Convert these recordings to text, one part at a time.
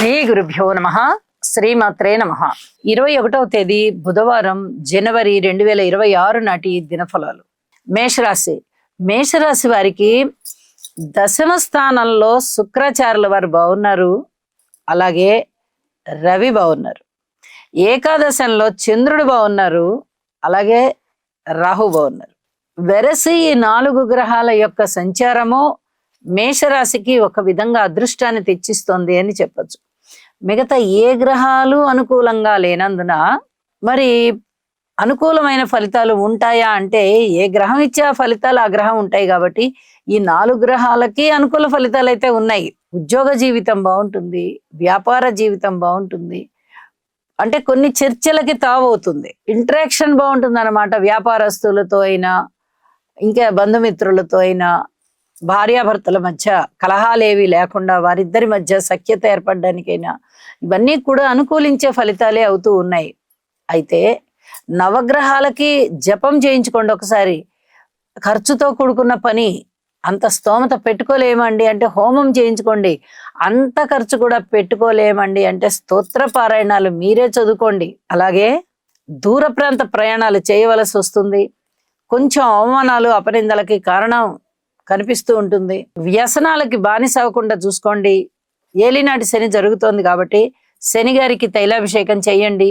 శ్రీ గురుభ్యో నమః. శ్రీమాత్రే నమః. 21వ తేదీ బుధవారం జనవరి 2026 నాటి దినఫలాలు. మేషరాశి. మేషరాశి వారికి దశమ స్థానంలో శుక్రాచార్యుల వారు బాగున్నారు, అలాగే రవి బాగున్నారు. ఏకాదశంలో చంద్రుడు బాగున్నారు, అలాగే రాహు బాగున్నారు. వెరసి ఈ 4 గ్రహాల యొక్క సంచారము మేషరాశికి ఒక విధంగా అదృష్టాన్ని తెచ్చిస్తోంది అని చెప్పచ్చు. మిగతా ఏ గ్రహాలు అనుకూలంగా లేనందున మరి అనుకూలమైన ఫలితాలు ఉంటాయా అంటే ఏ గ్రహం ఇచ్చే ఫలితాలు ఆ గ్రహం ఉంటాయి. కాబట్టి ఈ 4 గ్రహాలకి అనుకూల ఫలితాలు అయితే ఉన్నాయి. ఉద్యోగ జీవితం బాగుంటుంది, వ్యాపార జీవితం బాగుంటుంది, అంటే కొన్ని చర్చలకి తావవుతుంది, ఇంటరాక్షన్ బాగుంటుంది అన్నమాట. వ్యాపారస్తులతో అయినా ఇంకా బంధుమిత్రులతో అయినా భార్యాభర్తల మధ్య కలహాలేవి లేకుండా వారిద్దరి మధ్య సఖ్యత ఏర్పడడానికైనా ఇవన్నీ కూడా అనుకూలించే ఫలితాలే అవుతూ ఉన్నాయి. అయితే నవగ్రహాలకి జపం చేయించుకోండి ఒకసారి. ఖర్చుతో కూడుకున్న పని, అంత స్తోమత పెట్టుకోలేమండి అంటే హోమం చేయించుకోండి. అంత ఖర్చు కూడా పెట్టుకోలేమండి అంటే స్తోత్ర పారాయణాలు మీరే చదువుకోండి. అలాగే దూర ప్రాంత ప్రయాణాలు చేయవలసి వస్తుంది. కొంచెం అవమానాలు అపనిందలకి కారణం కనిపిస్తూ ఉంటుంది. వ్యసనాలకి బానిస అవ్వకుండా చూసుకోండి. ఏలినాటి శని జరుగుతోంది కాబట్టి శని గారికి తైలాభిషేకం చేయండి.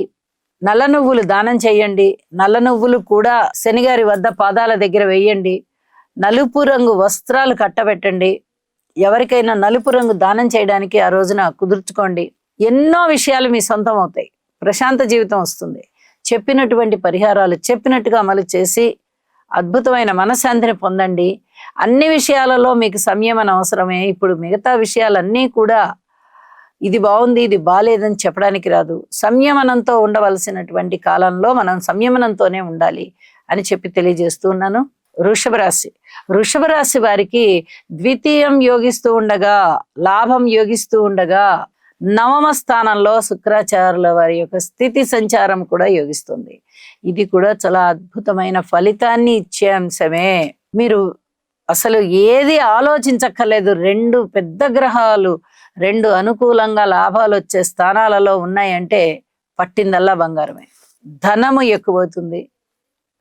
నల్ల నువ్వులు దానం చేయండి. నల్ల నువ్వులు కూడా శనిగారి వద్ద పాదాల దగ్గర వేయండి. నలుపు రంగు వస్త్రాలు కట్టబెట్టండి. ఎవరికైనా నలుపు రంగు దానం చేయడానికి ఆ రోజున కుదుర్చుకోండి. ఎన్నో విషయాలు మీ సొంతం అవుతాయి. ప్రశాంత జీవితం వస్తుంది. చెప్పినటువంటి పరిహారాలు చెప్పినట్టుగా అమలు చేసి అద్భుతమైన మనశ్శాంతిని పొందండి. అన్ని విషయాలలో మీకు సంయమనం అవసరమే. ఇప్పుడు మిగతా విషయాలన్నీ కూడా ఇది బాగుంది ఇది బాలేదని చెప్పడానికి రాదు. సంయమనంతో ఉండవలసినటువంటి కాలంలో మనం సంయమనంతోనే ఉండాలి అని చెప్పి తెలియజేస్తూ ఉన్నాను. వృషభ రాశి. వృషభ రాశి వారికి ద్వితీయం యోగిస్తూ ఉండగా, లాభం యోగిస్తూ ఉండగా, నవమ స్థానంలో శుక్రాచార్యుల వారి యొక్క స్థితి సంచారం కూడా యోగిస్తుంది. ఇది కూడా చాలా అద్భుతమైన ఫలితాన్ని ఇచ్చే అంశమే. మీరు అసలు ఏది ఆలోచించక్కర్లేదు. 2 పెద్ద గ్రహాలు 2 అనుకూలంగా లాభాలు వచ్చే స్థానాలలో ఉన్నాయంటే పట్టిందల్లా బంగారమే. ధనము ఎక్కువవుతుంది,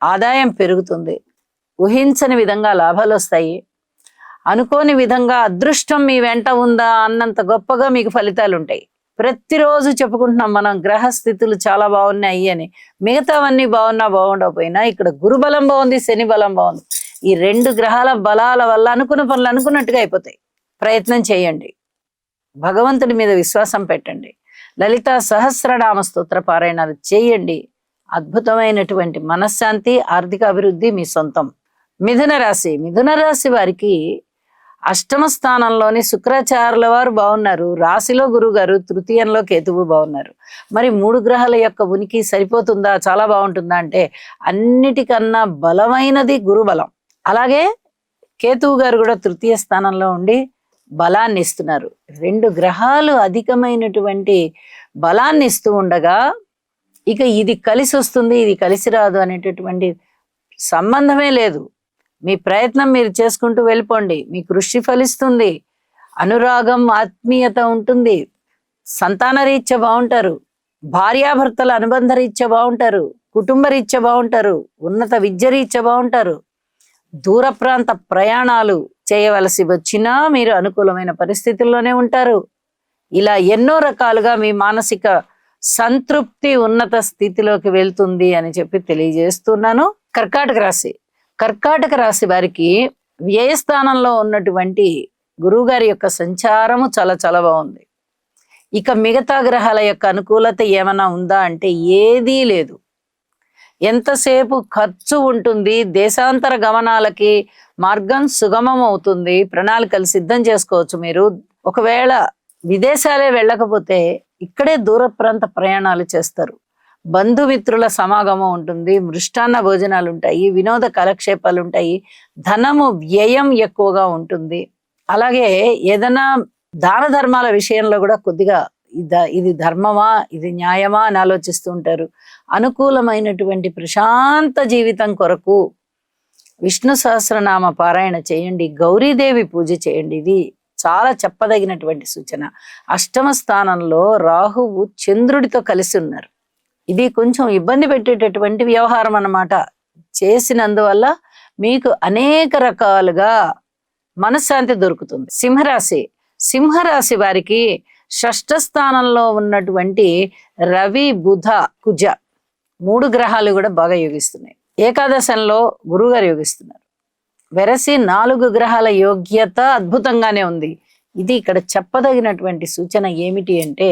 ఆదాయం పెరుగుతుంది, ఊహించని విధంగా లాభాలు వస్తాయి. అనుకోని విధంగా అదృష్టం మీ వెంట ఉందా అన్నంత గొప్పగా మీకు ఫలితాలు ఉంటాయి. ప్రతిరోజు చెప్పుకుంటున్నాం మనం గ్రహస్థితులు చాలా బాగున్నాయి అని. మిగతావన్నీ బాగున్నా బాగుండకపోయినా ఇక్కడ గురుబలం బాగుంది, శని బలం బాగుంది. ఈ 2 గ్రహాల బలాల వల్ల అనుకున్న పనులు అనుకున్నట్టుగా అయిపోతాయి. ప్రయత్నం చేయండి. భగవంతుడి మీద విశ్వాసం పెట్టండి. లలితా సహస్రనామ స్తోత్ర పారాయణాలు చేయండి. అద్భుతమైనటువంటి మనశ్శాంతి, ఆర్థిక అభివృద్ధి మీ సొంతం. మిథున రాశి. మిథున రాశి వారికి అష్టమ స్థానంలోని శుక్రాచార్యుల వారు బాగున్నారు. రాశిలో గురువు గారు, తృతీయంలో కేతువు బాగున్నారు. మరి 3 గ్రహాల యొక్క ఉనికి సరిపోతుందా, చాలా బాగుంటుందా అంటే అన్నిటికన్నా బలమైనది గురుబలం. అలాగే కేతువు గారు కూడా తృతీయ స్థానంలో ఉండి బలాన్ని ఇస్తున్నారు. 2 గ్రహాలు అధికమైనటువంటి బలాన్ని ఇస్తూ ఉండగా ఇక ఇది కలిసి వస్తుంది ఇది కలిసి రాదు అనేటటువంటి సంబంధమే లేదు. మీ ప్రయత్నం మీరు చేసుకుంటూ వెళ్ళిపోండి. మీ కృషి ఫలిస్తుంది. అనురాగం, ఆత్మీయత ఉంటుంది. సంతాన రీత్యా బాగుంటారు. భార్యాభర్తల అనుబంధ రీత్యా బాగుంటారు. కుటుంబ రీత్యా బాగుంటారు. ఉన్నత విద్య రీత్యా బాగుంటారు. దూర ప్రాంత ప్రయాణాలు చేయవలసి వచ్చినా మీరు అనుకూలమైన పరిస్థితుల్లోనే ఉంటారు. ఇలా ఎన్నో రకాలుగా మీ మానసిక సంతృప్తి ఉన్నత స్థితిలోకి వెళ్తుంది అని చెప్పి తెలియజేస్తున్నాను. కర్కాటక రాశి. కర్కాటక రాశి వారికి వ్యయస్థానంలో ఉన్నటువంటి గురువు గారి యొక్క సంచారము చాలా చాలా బాగుంది. ఇక మిగతా గ్రహాల యొక్క అనుకూలత ఏమైనా ఉందా అంటే ఏదీ లేదు. ఎంతసేపు ఖర్చు ఉంటుంది. దేశాంతర గమనాలకి మార్గం సుగమం అవుతుంది. ప్రణాళికలు సిద్ధం చేసుకోవచ్చు. మీరు ఒకవేళ విదేశాలే వెళ్ళకపోతే ఇక్కడే దూర ప్రాంత ప్రయాణాలు చేస్తారు. బంధుమిత్రుల సమాగమం ఉంటుంది. మృష్టాన్న భోజనాలు ఉంటాయి. వినోద కాలక్షేపాలు ఉంటాయి. ధనము వ్యయం ఎక్కువగా ఉంటుంది. అలాగే ఏదైనా దాన ధర్మాల విషయంలో కూడా కొద్దిగా ఇది ధర్మమా, ఇది న్యాయమా అని ఆలోచిస్తూ ఉంటారు. అనుకూలమైనటువంటి ప్రశాంత జీవితం కొరకు విష్ణు సహస్రనామ పారాయణ చేయండి. గౌరీదేవి పూజ చేయండి. ఇది చాలా చెప్పదగినటువంటి సూచన. అష్టమ స్థానంలో రాహువు చంద్రుడితో కలిసి ఉన్నారు. ఇది కొంచెం ఇబ్బంది పెట్టేటటువంటి వ్యవహారం అన్నమాట. చేసినందువల్ల మీకు అనేక రకాలుగా మనశ్శాంతి దొరుకుతుంది. సింహరాశి వారికి షష్ఠ స్థానంలో ఉన్నటువంటి రవి, బుధ, కుజ 3 గ్రహాలు కూడా బాగా యోగిస్తున్నాయి. ఏకాదశంలో గురువుగారు యోగిస్తున్నారు. వెరసి 4 గ్రహాల యోగ్యత అద్భుతంగానే ఉంది. ఇది ఇక్కడ చెప్పదగినటువంటి సూచన ఏమిటి అంటే,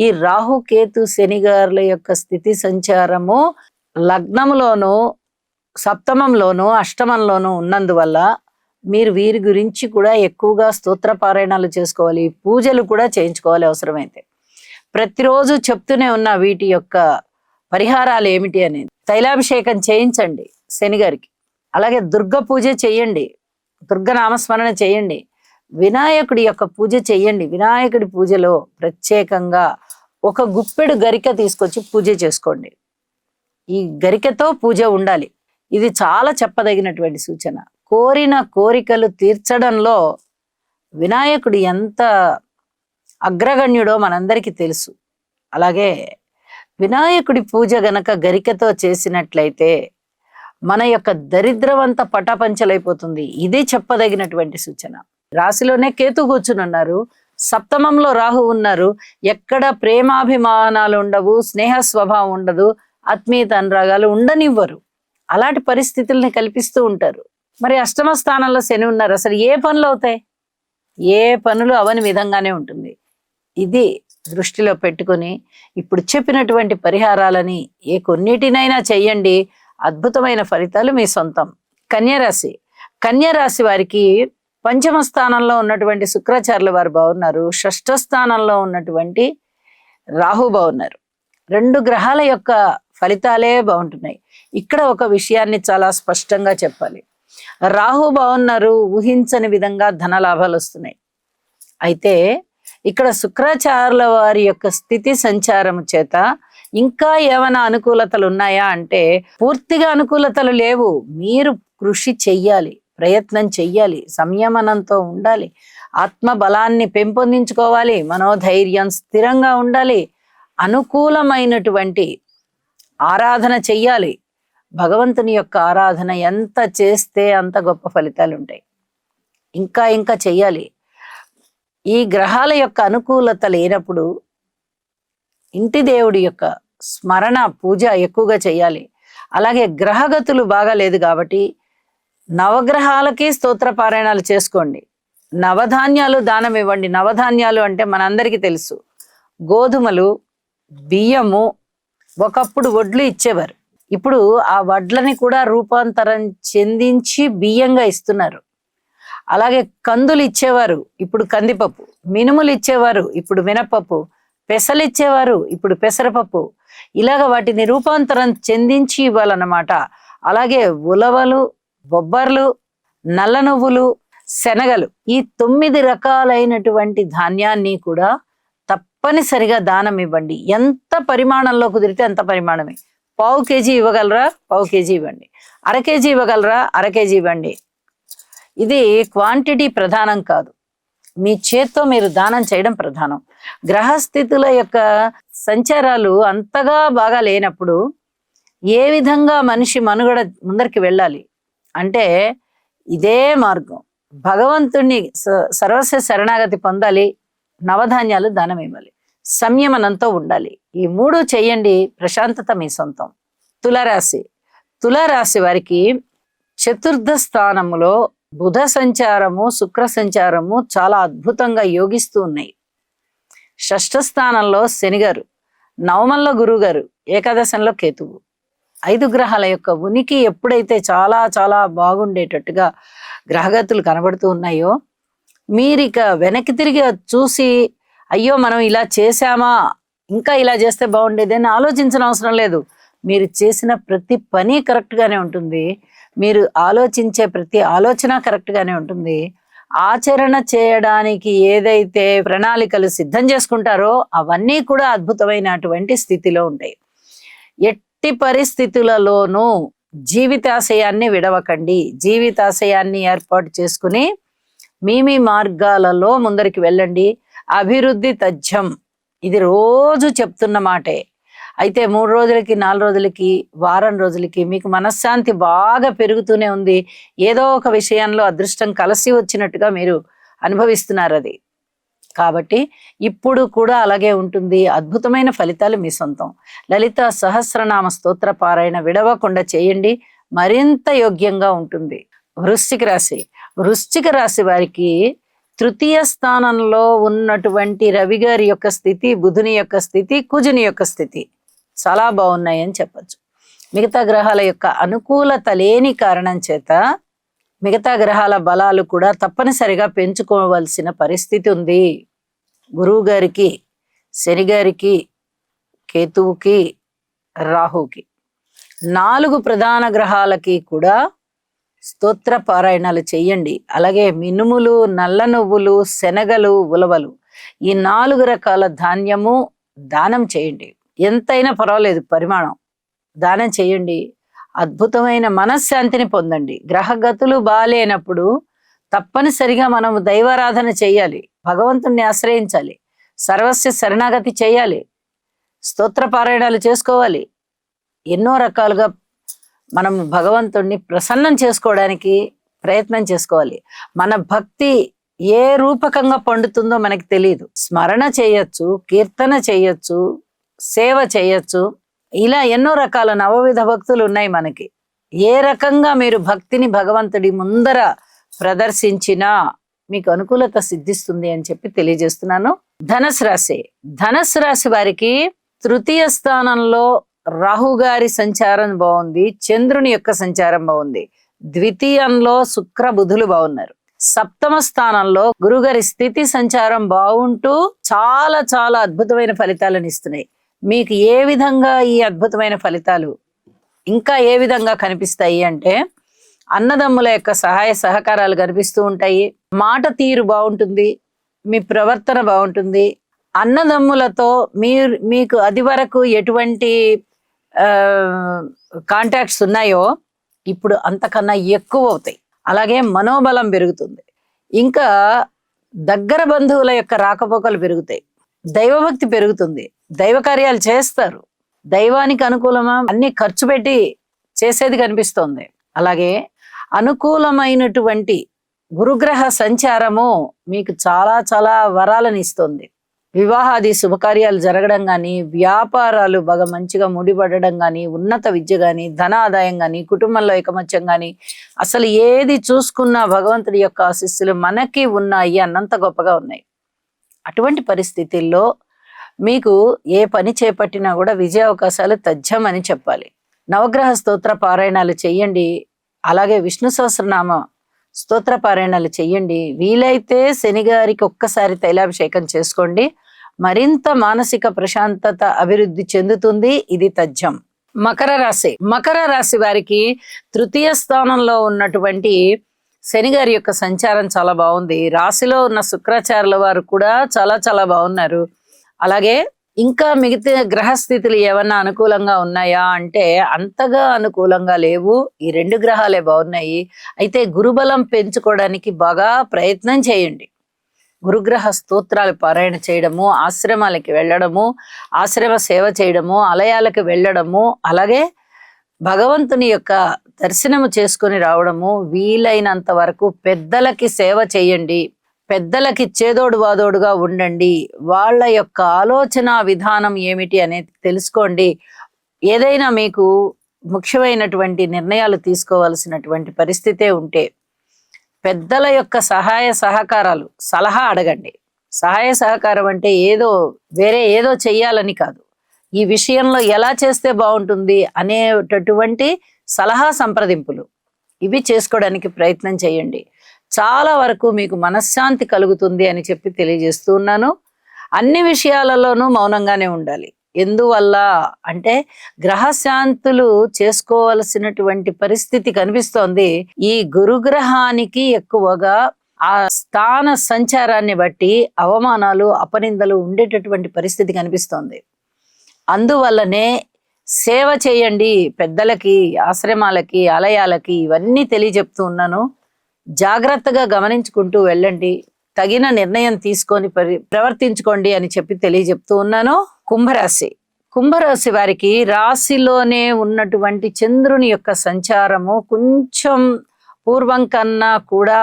ఈ రాహు, కేతు, శని గారుల యొక్క స్థితి సంచారము లగ్నంలోనూ, సప్తమంలోనూ, అష్టమంలోనూ ఉన్నందువల్ల మీరు వీరి గురించి కూడా ఎక్కువగా స్తోత్ర పారాయణాలు చేసుకోవాలి, పూజలు కూడా చేయించుకోవాలి అవసరమైతే. ప్రతిరోజు చెప్తూనే ఉన్న వీటి యొక్క పరిహారాలు ఏమిటి అనేది. తైలాభిషేకం చేయించండి శని గారికి. అలాగే దుర్గ పూజ చెయ్యండి, దుర్గ నామస్మరణ చేయండి, వినాయకుడి యొక్క పూజ చెయ్యండి. వినాయకుడి పూజలో ప్రత్యేకంగా ఒక గుప్పెడు గరిక తీసుకొచ్చి పూజ చేసుకోండి. ఈ గరికతో పూజ ఉండాలి. ఇది చాలా చెప్పదగినటువంటి సూచన. కోరిన కోరికలు తీర్చడంలో వినాయకుడు ఎంత అగ్రగణ్యుడో మనందరికీ తెలుసు. అలాగే వినాయకుడి పూజ గనక గరికతో చేసినట్లయితే మన యొక్క దరిద్రవంతా పటాపంచలైపోతుంది. ఇది చెప్పదగినటువంటి సూచన. రాశిలోనే కేతు కూర్చుని ఉన్నారు, సప్తమంలో రాహు ఉన్నారు. ఎక్కడ ప్రేమాభిమానాలు ఉండవు, స్నేహ స్వభావం ఉండదు, ఆత్మీయత అనురాగాలు ఉండనివ్వరు. అలాంటి పరిస్థితుల్ని కల్పిస్తూ ఉంటారు. మరి అష్టమ స్థానంలో శని ఉన్నారు. అసలు ఏ పనులు అవుతాయి? ఏ పనులు అవని విధంగానే ఉంటుంది. ఇది దృష్టిలో పెట్టుకొని ఇప్పుడు చెప్పినటువంటి పరిహారాలని ఏ కొన్నిటినైనా చెయ్యండి. అద్భుతమైన ఫలితాలు మీ సొంతం. కన్యరాశి వారికి పంచమ స్థానంలో ఉన్నటువంటి శుక్రాచార్యుల వారు బాగున్నారు. షష్ఠ స్థానంలో ఉన్నటువంటి రాహు బాగున్నారు. 2 గ్రహాల యొక్క ఫలితాలే బాగుంటున్నాయి. ఇక్కడ ఒక విషయాన్ని చాలా స్పష్టంగా చెప్పాలి. రాహు బాగున్నారు, ఊహించని విధంగా ధన లాభాలు వస్తున్నాయి. అయితే ఇక్కడ శుక్రాచార్యుల వారి యొక్క స్థితి సంచారం చేత ఇంకా ఏమైనా అనుకూలతలు ఉన్నాయా అంటే పూర్తిగా అనుకూలతలు లేవు. మీరు కృషి చెయ్యాలి, ప్రయత్నం చెయ్యాలి, సంయమనంతో ఉండాలి, ఆత్మ బలాన్ని పెంపొందించుకోవాలి, మనోధైర్యం స్థిరంగా ఉండాలి, అనుకూలమైనటువంటి ఆరాధన చెయ్యాలి. భగవంతుని యొక్క ఆరాధన ఎంత చేస్తే అంత గొప్ప ఫలితాలు ఉంటాయి. ఇంకా చెయ్యాలి. ఈ గ్రహాల యొక్క అనుకూలత లేనప్పుడు ఇంటి దేవుడి యొక్క స్మరణ, పూజ ఎక్కువగా చెయ్యాలి. అలాగే గ్రహగతులు బాగా లేదు కాబట్టి నవగ్రహాలకి స్తోత్ర పారాయణాలు చేసుకోండి. నవధాన్యాలు దానం ఇవ్వండి. నవధాన్యాలు అంటే మనందరికీ తెలుసు, గోధుమలు, బియ్యము. ఒకప్పుడు వడ్లు ఇచ్చేవారు, ఇప్పుడు ఆ వడ్లని కూడా రూపాంతరం చెందించి బియ్యంగా ఇస్తున్నారు. అలాగే కందులు ఇచ్చేవారు, ఇప్పుడు కందిపప్పు. మినుములు ఇచ్చేవారు, ఇప్పుడు మినపప్పు. పెసలు ఇచ్చేవారు, ఇప్పుడు పెసరపప్పు. ఇలాగ వాటిని రూపాంతరం చెందించి ఇవ్వాలన్నమాట. అలాగే ఉలవలు, బొబ్బర్లు, నల్ల నువ్వులు, శనగలు, ఈ 9 రకాలైనటువంటి ధాన్యాన్ని కూడా తప్పనిసరిగా దానం ఇవ్వండి. ఎంత పరిమాణంలో కుదిరితే అంత పరిమాణమే. 1/2 కేజీ ఇవ్వగలరా? 1/2 కేజీ ఇవ్వండి. 1/2 కేజీ ఇవ్వగలరా? 1/2 కేజీ ఇవ్వండి. ఇది క్వాంటిటీ ప్రధానం కాదు, మీ చేత్తో మీరు దానం చేయడం ప్రధానం. గ్రహస్థితుల యొక్క సంచారాలు అంతగా బాగా లేనప్పుడు ఏ విధంగా మనిషి మనుగడ ముందరికి వెళ్ళాలి అంటే ఇదే మార్గం. భగవంతుణ్ణి సర్వస్వ శరణాగతి పొందాలి, నవధాన్యాలు దానం ఇవ్వాలి, సంయమనంతో ఉండాలి. ఈ 3 చెయ్యండి, ప్రశాంతత మీ సొంతం. తులారాశి వారికి చతుర్థ స్థానములో బుధ సంచారము, శుక్ర సంచారము చాలా అద్భుతంగా యోగిస్తూ ఉన్నాయి. షష్ఠ స్థానంలో శనిగారు, నవమంలో గురువుగారు, ఏకాదశంలో కేతువు. 5 గ్రహాల యొక్క ఉనికి ఎప్పుడైతే చాలా చాలా బాగుండేటట్టుగా గ్రహగతులు కనబడుతూ ఉన్నాయో, మీరిక వెనక్కి తిరిగి చూసి అయ్యో మనం ఇలా చేశామా, ఇంకా ఇలా చేస్తే బాగుండేది అని ఆలోచించిన అవసరం లేదు. మీరు చేసిన ప్రతి పని కరెక్ట్ గానే ఉంటుంది, మీరు ఆలోచించే ప్రతి ఆలోచన కరెక్ట్ గానే ఉంటుంది. ఆచరణ చేయడానికి ఏదైతే ప్రణాళికలు సిద్ధం చేసుకుంటారో అవన్నీ కూడా అద్భుతమైనటువంటి స్థితిలో ఉంటాయి. ఎట్టి పరిస్థితులలోనూ జీవితాశయాన్ని విడవకండి. జీవితాశయాన్ని ఏర్పాటు చేసుకుని మీ మార్గాలలో ముందరికి వెళ్ళండి. అభివృద్ధి తథ్యం, ఇది రోజు చెప్తున్న మాటే. అయితే 3 రోజులకి, 4 రోజులకి, వారం రోజులకి మీకు మనశ్శాంతి బాగా పెరుగుతూనే ఉంది. ఏదో ఒక విషయంలో అదృష్టం కలిసి వచ్చినట్టుగా మీరు అనుభవిస్తున్నారు అది. కాబట్టి ఇప్పుడు కూడా అలాగే ఉంటుంది. అద్భుతమైన ఫలితాలు మీ సొంతం. లలిత సహస్రనామ స్తోత్ర పారాయణ విడవకుండా చేయండి, మరింత యోగ్యంగా ఉంటుంది. వృశ్చిక రాశి వారికి తృతీయ స్థానంలో ఉన్నటువంటి రవి గారి యొక్క స్థితి, బుధుని యొక్క స్థితి, కుజుని యొక్క స్థితి చాలా బాగున్నాయని చెప్పచ్చు. మిగతా గ్రహాల యొక్క అనుకూలత లేని కారణం చేత మిగతా గ్రహాల బలాలు కూడా తప్పనిసరిగా పెంచుకోవాల్సిన పరిస్థితి ఉంది. గురువు గారికి, శని గారికి, కేతువుకి, రాహుకి 4 ప్రధాన గ్రహాలకి కూడా స్తోత్ర పారాయణాలు చెయ్యండి. అలాగే మినుములు, నల్ల నువ్వులు, శనగలు, ఉలవలు ఈ 4 రకాల ధాన్యము దానం చేయండి. ఎంతైనా పర్వాలేదు పరిమాణం దానం చేయండి. అద్భుతమైన మనశ్శాంతిని పొందండి. గ్రహగతులు బాలేనప్పుడు తప్పనిసరిగా మనము దైవారాధన చేయాలి, భగవంతుణ్ణి ఆశ్రయించాలి, సర్వస్వ శరణాగతి చేయాలి, స్తోత్ర పారాయణాలు చేసుకోవాలి. ఎన్నో రకాలుగా మనం భగవంతుణ్ణి ప్రసన్నం చేసుకోవడానికి ప్రయత్నం చేసుకోవాలి. మన భక్తి ఏ రూపకంగా పండుతుందో మనకి తెలియదు. స్మరణ చేయొచ్చు, కీర్తన చేయొచ్చు, సేవ చేయొచ్చు, ఇలా ఎన్నో రకాల నవవిధ భక్తులు ఉన్నాయి మనకి. ఏ రకంగా మీరు భక్తిని భగవంతుడి ముందర ప్రదర్శించినా మీకు అనుకూలత సిద్ధిస్తుంది అని చెప్పి తెలియజేస్తున్నాను. ధనుసు రాశి వారికి తృతీయ స్థానంలో రాహు గారి సంచారం బాగుంది, చంద్రుని యొక్క సంచారం బాగుంది. ద్వితీయంలో శుక్ర బుధులు బాగున్నారు. సప్తమ స్థానంలో గురుగారి స్థితి సంచారం బాగుంటూ చాలా చాలా అద్భుతమైన ఫలితాలను ఇస్తున్నాయి. మీకు ఏ విధంగా ఈ అద్భుతమైన ఫలితాలు ఇంకా ఏ విధంగా కనిపిస్తాయి అంటే, అన్నదమ్ముల యొక్క సహాయ సహకారాలు కనిపిస్తూ ఉంటాయి. మాట తీరు బాగుంటుంది, మీ ప్రవర్తన బాగుంటుంది. అన్నదమ్ములతో మీకు అది వరకు ఎటువంటి కాంటాక్ట్స్ ఉన్నాయో ఇప్పుడు అంతకన్నా ఎక్కువ అవుతాయి. అలాగే మనోబలం పెరుగుతుంది. ఇంకా దగ్గర బంధువుల యొక్క రాకపోకలు పెరుగుతాయి. దైవభక్తి పెరుగుతుంది. దైవ కార్యాలు చేస్తారు. దైవానికి అనుకూలమా అన్ని ఖర్చు పెట్టి చేసేది కనిపిస్తోంది. అలాగే అనుకూలమైనటువంటి గురుగ్రహ సంచారము మీకు చాలా చాలా వరాలను ఇస్తుంది. వివాహాది శుభకార్యాలు జరగడం కానీ, వ్యాపారాలు బాగా మంచిగా ముడిపడడం కానీ, ఉన్నత విద్య కానీ, ధన ఆదాయం కానీ, కుటుంబంలో ఐకమత్యం కానీ, అసలు ఏది చూసుకున్నా భగవంతుడి యొక్క ఆశీస్సులు మనకి ఉన్నాయి, అన్నంత గొప్పగా ఉన్నాయి. అటువంటి పరిస్థితుల్లో మీకు ఏ పని చేపట్టినా కూడా విజయ అవకాశాలు తథ్యం అని చెప్పాలి. నవగ్రహ స్తోత్ర పారాయణాలు చెయ్యండి. అలాగే విష్ణు సహస్రనామ స్తోత్ర పారాయణాలు చెయ్యండి. వీలైతే శని గారికి ఒక్కసారి తైలాభిషేకం చేసుకోండి. మరింత మానసిక ప్రశాంతత అభివృద్ధి చెందుతుంది. ఇది తథ్యం. మకర రాశి వారికి తృతీయ స్థానంలో ఉన్నటువంటి శని గారి యొక్క సంచారం చాలా బాగుంది. రాశిలో ఉన్న శుక్రాచార్యుల వారు కూడా చాలా చాలా బాగున్నారు. అలాగే ఇంకా మిగతా గ్రహస్థితులు ఏమన్నా అనుకూలంగా ఉన్నాయా అంటే అంతగా అనుకూలంగా లేవు. ఈ 2 గ్రహాలే బాగున్నాయి. అయితే గురుబలం పెంచుకోవడానికి బాగా ప్రయత్నం చేయండి. గురుగ్రహ స్తోత్రాలు పారాయణ చేయడము, ఆశ్రమాలకి వెళ్ళడము, ఆశ్రమ సేవ చేయడము, ఆలయాలకు వెళ్ళడము, అలాగే భగవంతుని యొక్క దర్శనము చేసుకొని రావడము, వీలైనంత వరకు పెద్దలకి సేవ చేయండి. పెద్దలకి చేదోడు వాదోడుగా ఉండండి. వాళ్ళ యొక్క ఆలోచన విధానం ఏమిటి అనేది తెలుసుకోండి. ఏదైనా మీకు ముఖ్యమైనటువంటి నిర్ణయాలు తీసుకోవాల్సినటువంటి పరిస్థితే ఉంటే పెద్దల యొక్క సహాయ సహకారాలు, సలహా అడగండి. సహాయ సహకారం అంటే వేరే ఏదో చెయ్యాలని కాదు. ఈ విషయంలో ఎలా చేస్తే బాగుంటుంది అనేటటువంటి సలహా సంప్రదింపులు ఇవి చేసుకోవడానికి ప్రయత్నం చేయండి. చాలా వరకు మీకు మనశ్శాంతి కలుగుతుంది అని చెప్పి తెలియజేస్తూ ఉన్నాను. అన్ని విషయాలలోనూ మౌనంగానే ఉండాలి. ఎందువల్ల అంటే గ్రహశాంతులు చేసుకోవలసినటువంటి పరిస్థితి కనిపిస్తోంది. ఈ గురుగ్రహానికి ఎక్కువగా ఆ స్థాన సంచారాన్ని బట్టి అవమానాలు, అపనిందలు ఉండేటటువంటి పరిస్థితి కనిపిస్తోంది. అందువల్లనే సేవ చేయండి. పెద్దలకి, ఆశ్రమాలకి, ఆలయాలకి ఇవన్నీ తెలియజెప్తూ ఉన్నాను. జాగ్రత్తగా గమనించుకుంటూ వెళ్ళండి, తగిన నిర్ణయం తీసుకొని ప్రవర్తించుకోండి అని చెప్పి తెలియజెప్తూ ఉన్నాను. కుంభరాశి. కుంభరాశి వారికి రాశిలోనే ఉన్నటువంటి చంద్రుని యొక్క సంచారము కొంచెం పూర్వం కన్నా కూడా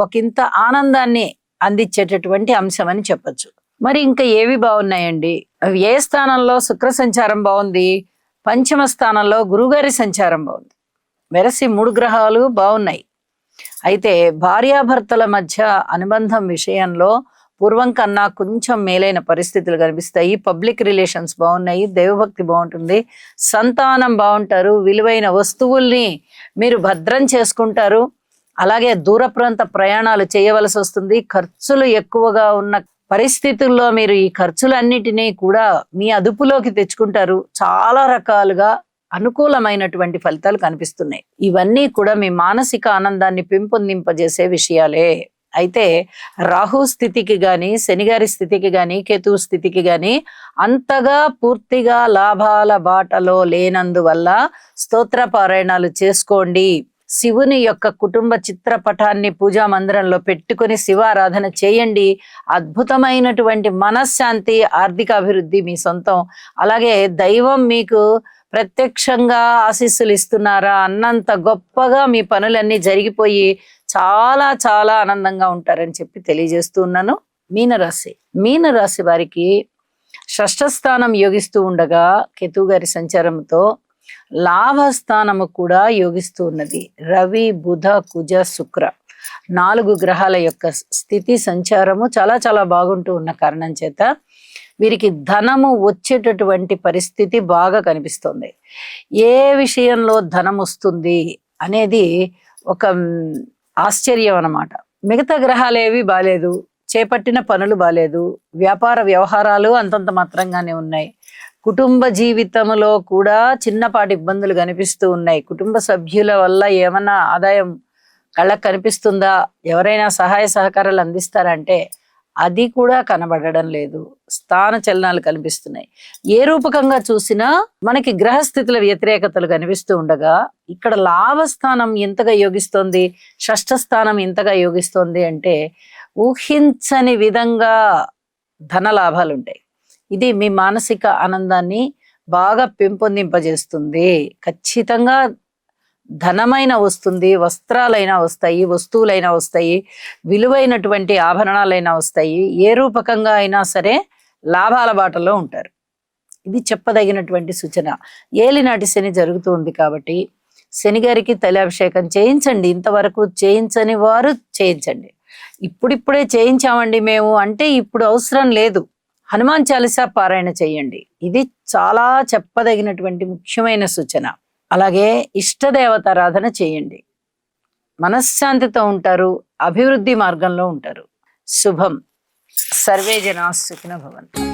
ఒకంత ఆనందాన్ని అందించేటటువంటి అంశం అని చెప్పచ్చు. మరి ఇంకా ఏవి బాగున్నాయండి? ఏ స్థానంలో శుక్ర సంచారం బాగుంది, పంచమ స్థానంలో గురుగారి సంచారం బాగుంది. వెరసి 3 గ్రహాలు బాగున్నాయి. అయితే భార్యాభర్తల మధ్య అనుబంధం విషయంలో పూర్వం కన్నా కొంచెం మేలైన పరిస్థితులు కనిపిస్తాయి. పబ్లిక్ రిలేషన్స్ బాగున్నాయి, దైవభక్తి బాగుంటుంది, సంతానం బాగుంటారు, విలువైన వస్తువుల్ని మీరు భద్రం చేసుకుంటారు. అలాగే దూర ప్రాంత ప్రయాణాలు చేయవలసి వస్తుంది. ఖర్చులు ఎక్కువగా ఉన్న పరిస్థితుల్లో మీరు ఈ ఖర్చులన్నిటినీ కూడా మీ అదుపులోకి తెచ్చుకుంటారు. చాలా రకాలుగా అనుకూలమైనటువంటి ఫలితాలు కనిపిస్తున్నాయి. ఇవన్నీ కూడా మీ మానసిక ఆనందాన్ని పెంపొందింపజేసే విషయాలే. అయితే రాహు స్థితికి గాని, శనిగారి స్థితికి గాని, కేతు స్థితికి గాని అంతగా పూర్తిగా లాభాల బాటలో లేనందువల్ల స్తోత్ర పారాయణాలు చేసుకోండి. శివుని యొక్క కుటుంబ చిత్రపటాన్ని పూజా మందిరంలో పెట్టుకుని శివారాధన చేయండి. అద్భుతమైనటువంటి మనశ్శాంతి, ఆర్థిక అభివృద్ధి మీ సొంతం. అలాగే దైవం మీకు ప్రత్యక్షంగా ఆశీస్సులు ఇస్తున్నారా అన్నంత గొప్పగా మీ పనులన్నీ జరిగిపోయి చాలా చాలా ఆనందంగా ఉంటారని చెప్పి తెలియజేస్తూ ఉన్నాను. మీనరాశి. మీనరాశి వారికి షష్ఠ స్థానం యోగిస్తూ ఉండగా కేతు గారి సంచారంతో లాభస్థానము కూడా యోగిస్తూ ఉన్నది. రవి, బుధ, కుజ, శుక్ర 4 గ్రహాల యొక్క స్థితి సంచారము చాలా చాలా బాగుంటూ ఉన్న కారణం చేత వీరికి ధనము వచ్చేటటువంటి పరిస్థితి బాగా కనిపిస్తుంది. ఏ విషయంలో ధనం వస్తుంది అనేది ఒక ఆశ్చర్యం అన్నమాట. మిగతా గ్రహాలేవి బాలేదు, చేపట్టిన పనులు బాలేదు, వ్యాపార వ్యవహారాలు అంతంత మాత్రంగానే ఉన్నాయి. కుటుంబ జీవితంలో కూడా చిన్నపాటి ఇబ్బందులు కనిపిస్తూ ఉన్నాయి. కుటుంబ సభ్యుల వల్ల ఏమన్నా ఆదాయం కళ్ళకు కనిపిస్తుందా, ఎవరైనా సహాయ సహకారాలు అందిస్తారంటే అది కూడా కనబడడం లేదు. స్థాన చలనాలు కనిపిస్తున్నాయి. ఏ రూపకంగా చూసినా మనకి గ్రహస్థితుల వ్యతిరేకతలు కనిపిస్తూ ఉండగా ఇక్కడ లాభస్థానం ఎంతగా యోగిస్తోంది, షష్ఠ స్థానం ఎంతగా యోగిస్తోంది అంటే ఊహించని విధంగా ధన లాభాలు ఉంటాయి. ఇది మీ మానసిక ఆనందాన్ని బాగా పెంపొందింపజేస్తుంది. ఖచ్చితంగా ధనమైన వస్తుంది, వస్త్రాలైనా వస్తాయి, వస్తువులైనా వస్తాయి, విలువైనటువంటి ఆభరణాలైనా వస్తాయి. ఏ రూపకంగా అయినా సరే లాభాల బాటలో ఉంటారు. ఇది చెప్పదగినటువంటి సూచన. ఏలినాటి శని జరుగుతుంది కాబట్టి శనిగారికి తైలాభిషేకం చేయించండి. ఇంతవరకు చేయించని వారు చేయించండి. ఇప్పుడిప్పుడే చేయించామండి మేము అంటే ఇప్పుడు అవసరం లేదు. హనుమాన్ చాలీసా పారాయణ చేయండి. ఇది చాలా చెప్పదగినటువంటి ముఖ్యమైన సూచన. అలాగే ఇష్టదేవతారాధన చేయండి. మనశ్శాంతితో ఉంటారు, అభివృద్ధి మార్గంలో ఉంటారు. శుభం. సర్వే జనా సుఖినో భవంతు.